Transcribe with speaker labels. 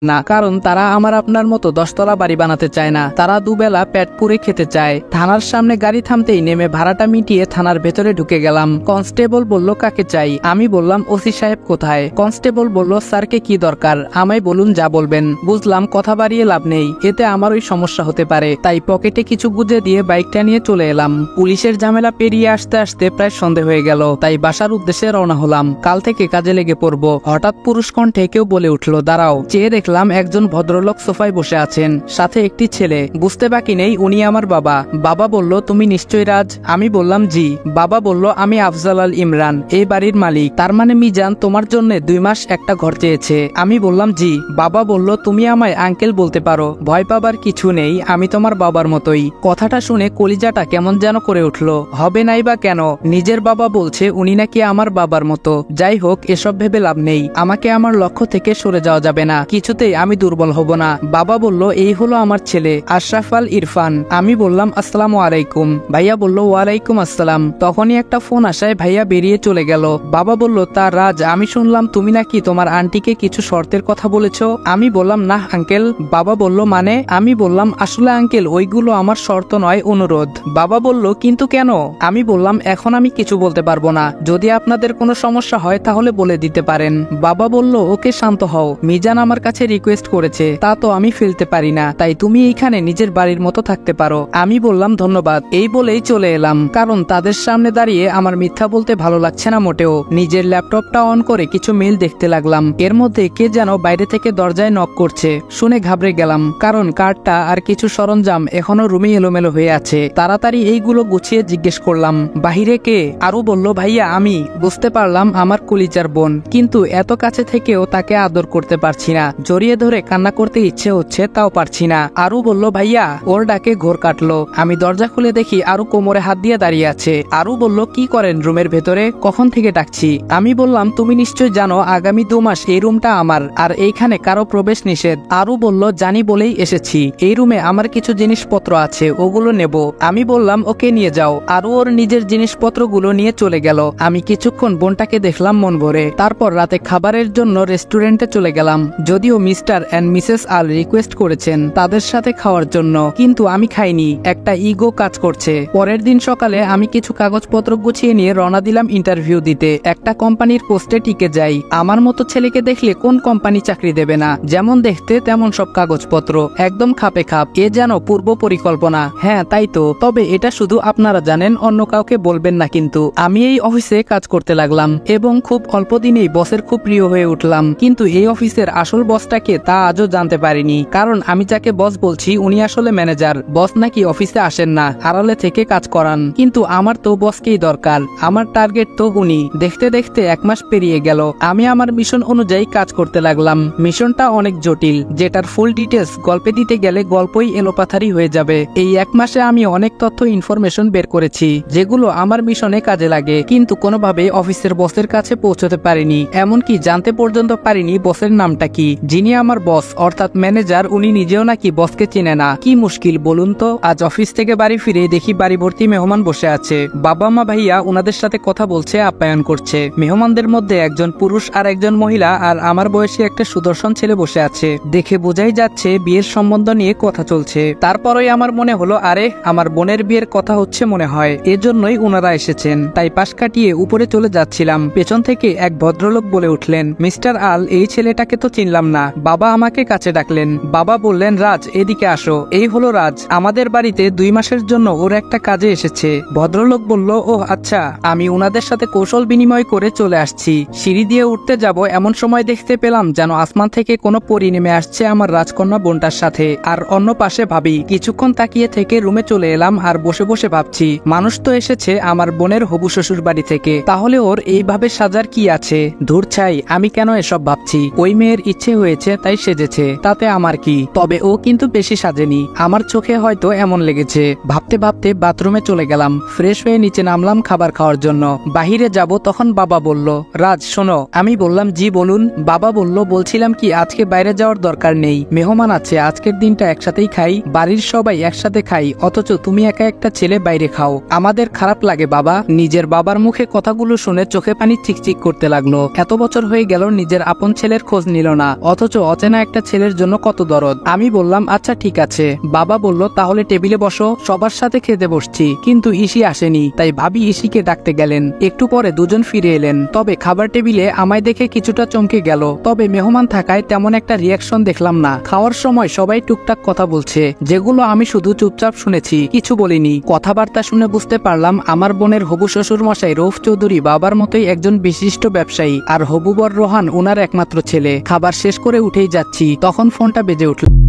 Speaker 1: না, কারণ তারা আমার আপনার মতো 10 তলা বাড়ি বানাতে চায় না। তারা দুবেলা পেট পুরে খেতে চায়। থানার সামনে গাড়ি থামতেই নেমে ভাড়াটা মিটিয়ে থানার ভেতরে ঢুকে গেলাম। কনস্টেবল বলল কাকে চাই। আমি বললাম ওসি সাহেব কোথায়। কনস্টেবল বলল স্যারকে কি দরকার, আমায় বলুন যা বলবেন। বুঝলাম কথা বাড়িয়ে লাভ নেই, এতে আমারই সমস্যা হতে পারে। তাই পকেটে কিছু গুজে দিয়ে বাইকটা নিয়ে চলে এলাম। পুলিশের ঝামেলা পেরিয়ে আসতে আসতে প্রায় সন্ধে হয়ে গেল। তাই বাসার উদ্দেশ্যে রওনা হলাম। কাল থেকে কাজে লেগে পড়ব। হঠাৎ পুরুষ কণ্ঠে কেউ বলে উঠল দাঁড়াও। চেয়ে দেখলাম একজন ভদ্রলোক সোফায় বসে আছেন, সাথে একটি ছেলে। বুঝতে বাকি নেই উনি আমার বাবা। বাবা বলল তুমি নিশ্চয়ই রাজ। আমি বললাম জি। বাবা বলল আমি আফজাল আল ইমরান, এই বাড়ির মালিক। তার মানে মিজান তোমার জন্য 2 মাস একটা ঘর চেয়েছে। আমি বললাম জি। বাবা বলল তুমি আমায় আঙ্কেল বলতে পারো, ভয় পাবার কিছু নেই, আমি তোমার বাবার মতোই। কথাটা শুনে কলিজাটা কেমন যেন করে উঠল। হবে নাই বা কেন, নিজের বাবা বলছে উনি নাকি আমার বাবার মতো। যাই হোক, এসব ভেবে লাভ নেই। আমাকে আমার লক্ষ্য থেকে সরে যাওয়া যাবে না, কিছুতেই আমি দুর্বল হব না। বাবা বলল এই হলো আমার ছেলে আশরাফ আল ইরফান। আমি বললাম আসসালামু আলাইকুম। ভাইয়া বলল ওয়ালাইকুম আসসালাম। তখনই একটা ফোন আসায় ভাইয়া বেরিয়ে চলে গেল। বাবা বলল তা রাজ, আমি শুনলাম তুমি নাকি তোমার আন্টিকে কিছু শর্তের কথা বলেছ। আমি বললাম না আঙ্কেল। বাবা বলল মানে? আমি বললাম আসলে আঙ্কেল ওইগুলো আমার শর্ত নয়, অনুরোধ। বাবা বলল কিন্তু কেন? আমি বললাম এখন আমি কিছু বলতে পারবো না, যদি আপনাদের কোনো সমস্যা হয় তাহলে বলে দিতে পারেন। বাবা বলল ওকে শান্ত হও, মিজান আমার কাছে রিকোয়েস্ট করেছে, তা তো আমি ফেলতে পারি না, তাই তুমি এইখানে নিজের বাড়ির মতো থাকতে পারো। আমি বললাম ধন্যবাদ, এই বলেই চলে এলাম। কারণ তাদের সামনে দাঁড়িয়ে আমার মিথ্যা বলতে ভালো লাগছে না মোটেও। নিজের ল্যাপটপটা অন করে কিছু মেইল দেখতে লাগলাম। এর মধ্যে কে যেন বাইরে থেকে দরজায় নক করছে। শুনে ঘাবড়ে গেলাম, কারণ কার্ডটা আর কিছু সরঞ্জাম এখনো রুমে এলোমেলো হয়ে আছে। তাড়াতাড়ি এইগুলো গুছিয়ে জিজ্ঞেস করলাম বাহিরে কে। আরু বলল ভাইয়া আমি। বুঝতে পারলাম আমার কলিজার বোন, কিন্তু এত কাছে থেকেও তাকে আদর করতে পারছি না। জড়িয়ে ধরে কান্না করতে ইচ্ছে হচ্ছে, তাও পারছি না। আরু বলল ভাইয়া। ওর ডাকে ঘোর কাটলো। আমি দরজা খুলে দেখি আরু কোমরে হাত দিয়ে দাঁড়িয়ে আছে। আরু বলল কি করেন রুমের ভেতরে, কখন থেকে ডাকছি। আমি বললাম তুমি নিশ্চয় জানো আগামী 2 মাস এই রুমটা আমার, আর এইখানে কারো প্রবেশ নিষেধ। আরু বলল জানি বলেই এসেছি, এই রুমে আমার কিছু জিনিসপত্র আছে, ওগুলো নেব। আমি বললাম ওকে নিয়ে যাও। আরু ওর নিজের জিনিসপত্রগুলো নিয়ে চলে গেল। আমি কিছুক্ষণ বোনটাকে দেখলাম মন ভরে। তারপর রাতে খাবারের জন্য রেস্টুরেন্টে চলে গেলাম। যদিও mister and missus Al request করেছেন তাদের সাথে খাওয়ার জন্য, কিন্তু আমি খাইনি, একটা ইগো কাজ করছে। পরের দিন সকালে আমি কিছু কাগজপত্র গুছিয়ে নিয়ে রওনা দিলাম ইন্টারভিউ দিতে। একটা কোম্পানির পোস্টে টিকে যাই। আমার মতো ছেলেকে দেখলে কোন কোম্পানি চাকরি দেবে না? যেমন দেখতে তেমন সব কাগজপত্র, একদম খাপে খাপ। এ যেন পূর্ব পরিকল্পনা। হ্যাঁ তাই তো, তবে এটা শুধু আপনারা জানেন, অন্য কাউকে বলবেন না। কিন্তু আমি এই অফিসে কাজ করতে লাগলাম এবং খুব অল্প দিনেই বসের খুব প্রিয় হয়ে উঠলাম। কিন্তু এই অফিসের আসল বসটাকে তা আজও জানতে পারিনি, কারণ আমি যাকে বস বলছি উনি আসলে ম্যানেজার। বস নাকি অফিসে আসেন না, আড়ালে থেকে কাজ করান। কিন্তু আমার তো বসকেই দরকার, আমার টার্গেট তো উনি। দেখতে দেখতে 1 মাস পেরিয়ে গেল। আমি আমার মিশন অনুযায়ী কাজ করতে লাগলাম। মিশনটা অনেক জটিল, যেটার ফুল ডিটেলস গল্পে দিতে গেলে গল্পই এলোপাথারি হয়ে যাবে। এই 1 মাসে আমি অনেক তথ্য ইনফরমেশন বের করেছি, যেগুলো আমার মিশনে কাজে লাগে, কিন্তু কোনোভাবে অফিসের বসের কাছে পৌঁছতে পারিনি। এমনকি জানতে পর্যন্ত পারিনি বসের নামটা কি। যিনি আমার বস অর্থাৎ ম্যানেজার, উনি নিজেও নাকি বসকে চিনে না। কি মুশকিল বলুন তো। আজ অফিস থেকে বাড়ি ফিরে দেখি বাড়ি ভর্তি মেহমান বসে আছে। বাবা মা ভাইয়া ওনাদের সাথে কথা বলছে, আপ্যায়ন করছে। মেহমানদের মধ্যে একজন পুরুষ আর একজন মহিলা, আর আমার বয়সী একটা সুদর্শন ছেলে বসে আছে। দেখে বোঝাই যাচ্ছে বিয়ের সম্বন্ধ নিয়ে কথা চলছে। তারপরই আমার মনে হলো আরে আমার বোনের বিয়ের কথা হচ্ছে মনে হয়, এজন্যই ওনারা এসেছেন। তাই পাশ কাটিয়ে উপরে চলে যাচ্ছিলাম, পেছন থেকে এক ভদ্রলোক বলে উঠলেন মিস্টার আল, এই ছেলেটাকে তো চিনলাম না। বাবা আমাকে কাছে ডাকলেন। বাবা বললেন রাজ এদিকে আসো। এই হলো রাজ, আমাদের বাড়িতে 2 মাসের জন্য ওর একটা কাজে এসেছে। ভদ্রলোক বলল ও আচ্ছা। আমি ওনাদের সাথে কৌশল বিনিময় করে চলে আসছি। সিঁড়ি দিয়ে উঠতে যাব এমন সময় দেখতে পেলাম যেন আসমান থেকে কোনো পরী নেমে আসছে আমার রাজকন্যা বোনটার সাথে, আর অন্য পাশে ভাবি। কিছুক্ষণ তাকিয়ে থেকে রুমে চলে এলাম আর বসে বসে ভাবছি, মানুষ তো এসেছে আমার বোনের হবু শ্বশুর বাড়ি থেকে, তাহলে ওর এইভাবে সাজার কি আছে? ধুর ছাই, আমি কেন এসব ভাবছি? ওই মেয়ের ইচ্ছে হয়েছে তাই সেজেছে, তাতে আমার কি? তবে ও কিন্তু বেশি সাজেনি, আমার চোখে হয়তো এমন লেগেছে। ভাবতে ভাবতে বাথরুমে চলে গেলাম। ফ্রেশ হয়ে নিচে নামলাম খাবার খাওয়ার জন্য। বাহিরে যাব তখন বাবা বলল রাজ শোনো। আমি বললাম জি বলুন। বাবা বলল বলছিলাম কি আজকে বাইরে যাওয়ার দরকার নেই, মেহমান আছে, আজকের দিনটা একসাথেই খাই, বাড়ির সবাই একসাথে খাই, অথচ তুমি একা একটা ছেলে বাইরে খাও, আমাদের খারাপ লাগে বাবা। নিজের বাবার মুখে কথাগুলো শুনে চোখে পানি চিকচিক করতে লাগলো। এত বছর হয়ে গেল নিজের আপন ছেলের খোঁজ নিল না, অথচ অথচ অচেনা একটা ছেলের জন্য কত দরদ। আমি বললাম আচ্ছা ঠিক আছে। বাবা বলল তাহলে টেবিলে বসো, সবার সাথে খেতে বসছি। কিন্তু ইসি আসেনি, তাই ভাবি ইসিকে ডাকতে গেলেন। একটু পরে দুজন ফিরে এলেন, তবে খাবার টেবিলে আমায় দেখে কিছুটা চমকে গেল। তবে মেহমান থাকায় তেমন একটা রিয়াকশন দেখলাম না। খাওয়ার সময় সবাই টুকটাক কথা বলছে, যেগুলো আমি শুধু চুপচাপ শুনেছি, কিছু বলিনি। কথাবার্তা শুনে বুঝতে পারলাম আমার বোনের হবু শ্বশুর মশাই রৌফ চৌধুরী বাবার মতোই একজন বিশিষ্ট ব্যবসায়ী, আর হবু বর রোহান ওনার একমাত্র ছেলে। খাবার শেষ করে উঠেই যাচ্ছি, তখন ফোনটা বেজে উঠল।